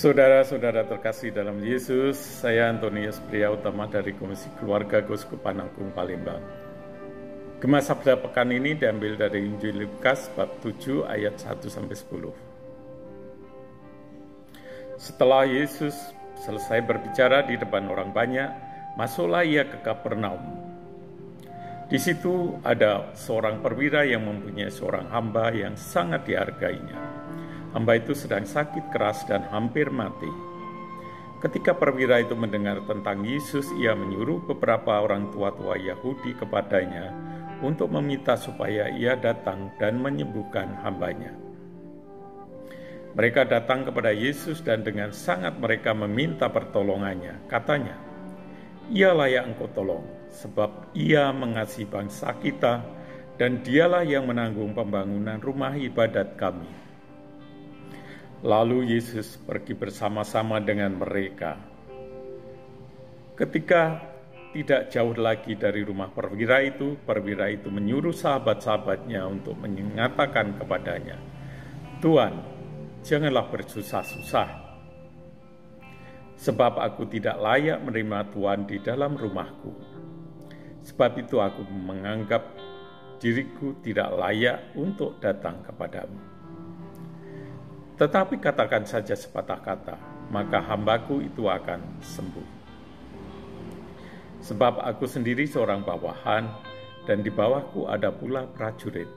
Saudara-saudara terkasih dalam Yesus, saya Antonius Priyautama dari Komisi Keluarga Keuskupan Agung Palembang. Gema Sabda pekan ini diambil dari Injil Lukas bab 7 ayat 1-10. Setelah Yesus selesai berbicara di depan orang banyak, masuklah ia ke Kapernaum. Di situ ada seorang perwira yang mempunyai seorang hamba yang sangat dihargainya. Hamba itu sedang sakit keras dan hampir mati. Ketika perwira itu mendengar tentang Yesus, ia menyuruh beberapa orang tua-tua Yahudi kepadanya untuk meminta supaya ia datang dan menyembuhkan hambanya. Mereka datang kepada Yesus dan dengan sangat mereka meminta pertolongannya. Katanya, "Ia layak engkau tolong, sebab ia mengasihi bangsa kita dan dialah yang menanggung pembangunan rumah ibadat kami." Lalu Yesus pergi bersama-sama dengan mereka. Ketika tidak jauh lagi dari rumah perwira itu menyuruh sahabat-sahabatnya untuk mengatakan kepadanya, "Tuan, janganlah bersusah-susah, sebab aku tidak layak menerima Tuan di dalam rumahku. Sebab itu aku menganggap diriku tidak layak untuk datang kepadamu. Tetapi katakan saja sepatah kata, maka hambaku itu akan sembuh. Sebab aku sendiri seorang bawahan, dan di bawahku ada pula prajurit.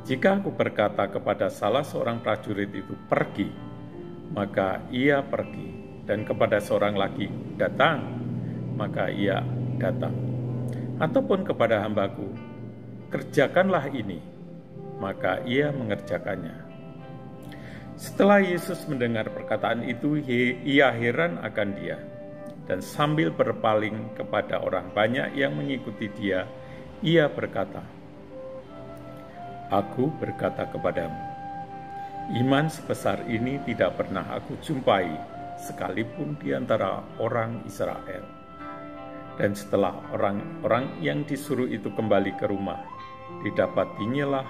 Jika aku berkata kepada salah seorang prajurit itu pergi, maka ia pergi, dan kepada seorang lagi datang, maka ia datang. Ataupun kepada hambaku, kerjakanlah ini, maka ia mengerjakannya." Setelah Yesus mendengar perkataan itu, ia heran akan dia, dan sambil berpaling kepada orang banyak yang mengikuti dia, ia berkata, "Aku berkata kepadamu, iman sebesar ini tidak pernah aku jumpai, sekalipun di antara orang Israel." Dan setelah orang-orang yang disuruh itu kembali ke rumah, didapatinya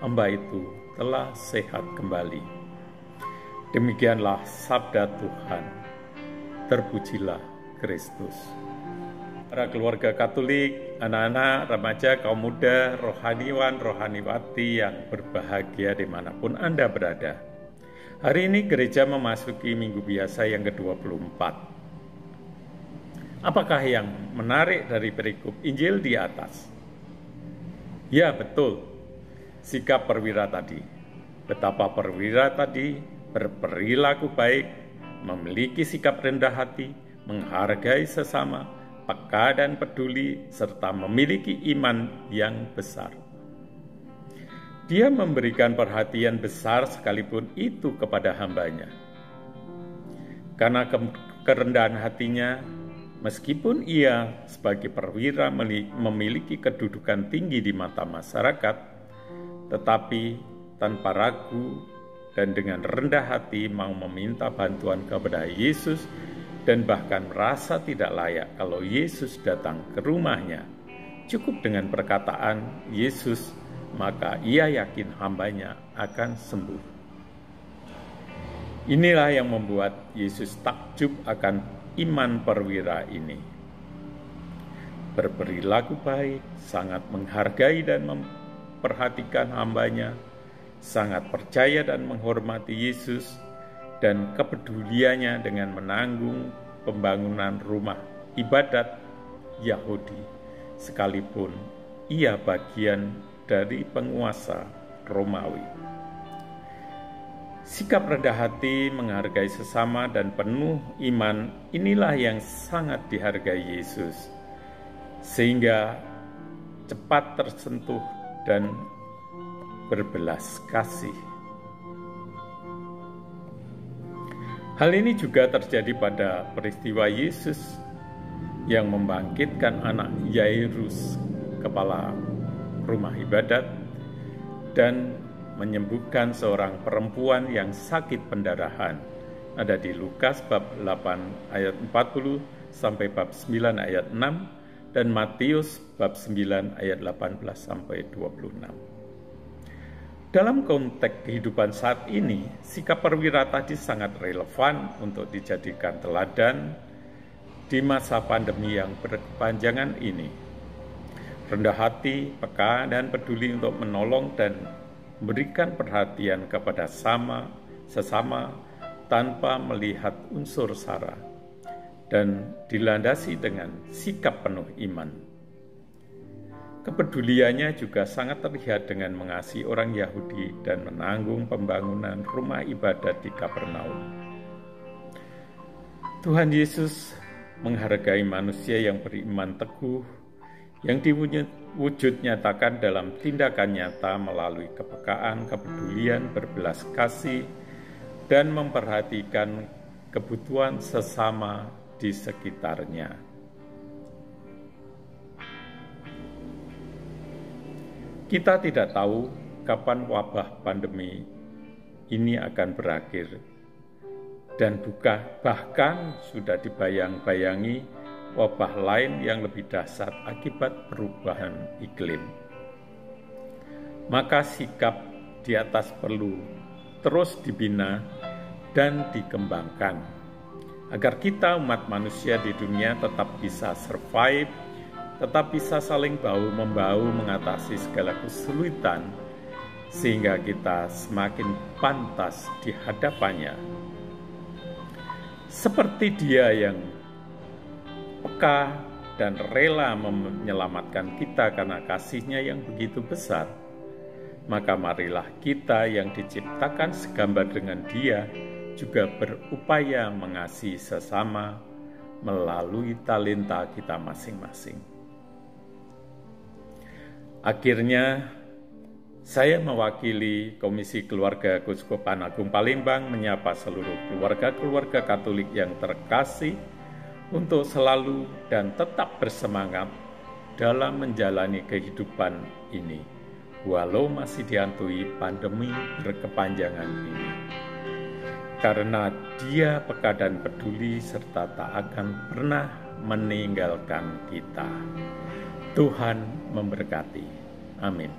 hamba itu telah sehat kembali. Demikianlah sabda Tuhan. Terpujilah Kristus. Para keluarga Katolik, anak-anak, remaja, kaum muda, rohaniwan, rohaniwati yang berbahagia dimanapun Anda berada. Hari ini gereja memasuki minggu biasa yang ke-24. Apakah yang menarik dari perikop Injil di atas? Ya, betul. Sikap perwira tadi. Betapa perwira tadi berperilaku baik, memiliki sikap rendah hati, menghargai sesama, peka dan peduli, serta memiliki iman yang besar. Dia memberikan perhatian besar sekalipun itu kepada hambanya. Karena kerendahan hatinya, meskipun ia sebagai perwira memiliki kedudukan tinggi di mata masyarakat, tetapi tanpa ragu dan dengan rendah hati mau meminta bantuan kepada Yesus dan bahkan merasa tidak layak kalau Yesus datang ke rumahnya. Cukup dengan perkataan Yesus, maka ia yakin hambanya akan sembuh. Inilah yang membuat Yesus takjub akan iman perwira ini. Berperilaku baik, sangat menghargai dan memperhatikan hambanya, sangat percaya dan menghormati Yesus, dan kepeduliannya dengan menanggung pembangunan rumah ibadat Yahudi, sekalipun ia bagian dari penguasa Romawi. Sikap rendah hati, menghargai sesama, dan penuh iman inilah yang sangat dihargai Yesus, sehingga cepat tersentuh dan berbelas kasih. Hal ini juga terjadi pada peristiwa Yesus yang membangkitkan anak Yairus, kepala rumah ibadat, dan menyembuhkan seorang perempuan yang sakit pendarahan. Ada di Lukas bab 8 ayat 40 sampai bab 9 ayat 6 dan Matius bab 9 ayat 18 sampai 26. Dalam konteks kehidupan saat ini, sikap perwira tadi sangat relevan untuk dijadikan teladan di masa pandemi yang berkepanjangan ini. Rendah hati, peka, dan peduli untuk menolong dan memberikan perhatian kepada sesama tanpa melihat unsur sara, dan dilandasi dengan sikap penuh iman. Kepeduliannya juga sangat terlihat dengan mengasihi orang Yahudi dan menanggung pembangunan rumah ibadat di Kapernaum. Tuhan Yesus menghargai manusia yang beriman teguh, yang diwujud nyatakan dalam tindakan nyata melalui kepekaan, kepedulian, berbelas kasih, dan memperhatikan kebutuhan sesama di sekitarnya. Kita tidak tahu kapan wabah pandemi ini akan berakhir, dan bahkan sudah dibayang-bayangi wabah lain yang lebih dahsyat akibat perubahan iklim. Maka sikap di atas perlu terus dibina dan dikembangkan, agar kita umat manusia di dunia tetap bisa survive, tetap bisa saling bahu-membahu mengatasi segala kesulitan, sehingga kita semakin pantas di hadapannya. Seperti Dia yang peka dan rela menyelamatkan kita karena kasih-Nya yang begitu besar, maka marilah kita yang diciptakan segambar dengan Dia juga berupaya mengasihi sesama melalui talenta kita masing-masing. Akhirnya, saya mewakili Komisi Keluarga Keuskupan Agung Palembang menyapa seluruh keluarga-keluarga Katolik yang terkasih untuk selalu dan tetap bersemangat dalam menjalani kehidupan ini, walau masih dihantui pandemi berkepanjangan ini. Karena Dia peka dan peduli serta tak akan pernah meninggalkan kita. Tuhan memberkati. Amin.